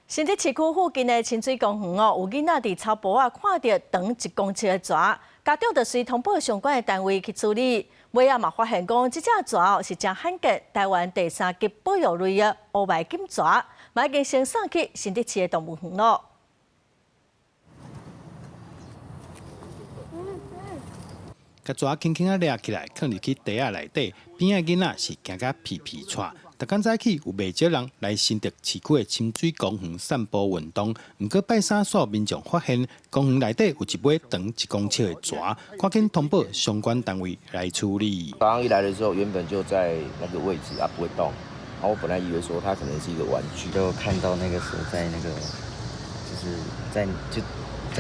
新竹市区附近的清水公园有囡仔伫草坡看到长1公尺的蛇，家长就随通报相关的单位去处理。尾仔嘛发现讲，这只蛇是正罕见台湾第3级保育类的乌白金蛇，嘛已经先送去新竹市的动物园咯。甲蛇轻轻掠起来，放入去地仔内底，边仔囡仔是惊甲皮皮喘。逐工早起有袂少人来新竹市区的清水公园散步运动，毋过拜三所有民众发现公园内底有一尾长1公尺的蛇，赶紧通报相关单位来处理。早上一来的时候，原本就在那个位置不会动，然后我本来以为说它可能是一个玩具，就看到那个蛇在那个就是在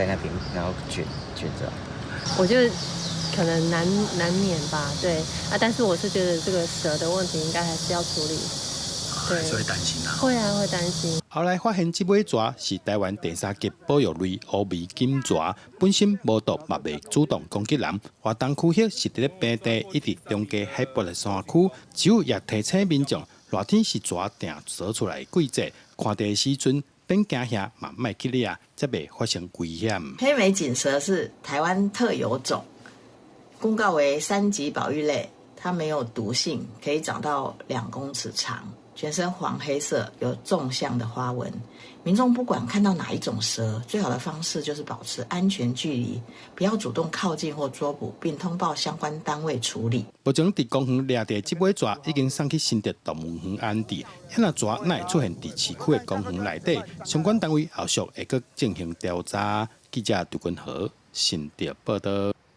那边，然后卷着。我觉得可能难免吧，对啊，但是我是觉得这个蛇的问题应该还是要处理，对，所以担心啊。会啊，会担心。后来发现这尾蛇是台湾第3级保育类乌眉金蛇，本身无毒，嘛袂主动攻击人。活动区域是伫咧平地一直中间海拔的山区，只有也提醒民众，热天是蛇定蛇出来的季节，看地的时阵免惊吓，嘛莫去掠，才袂发生危险。黑眉锦蛇是台湾特有种。公告为3级保育类，它没有毒性，可以长到2公尺长，全身黄黑色，有纵向的花纹。民众不管看到哪一种蛇，最好的方式就是保持安全距离，不要主动靠近或捉捕，并通报相关单位处理。目前伫公园掠地这尾蛇已经送去新竹动物园安置，遐若蛇哪会出现伫市区的公园内底？相关单位后续会阁进行调查。记者杜君豪，新竹报道。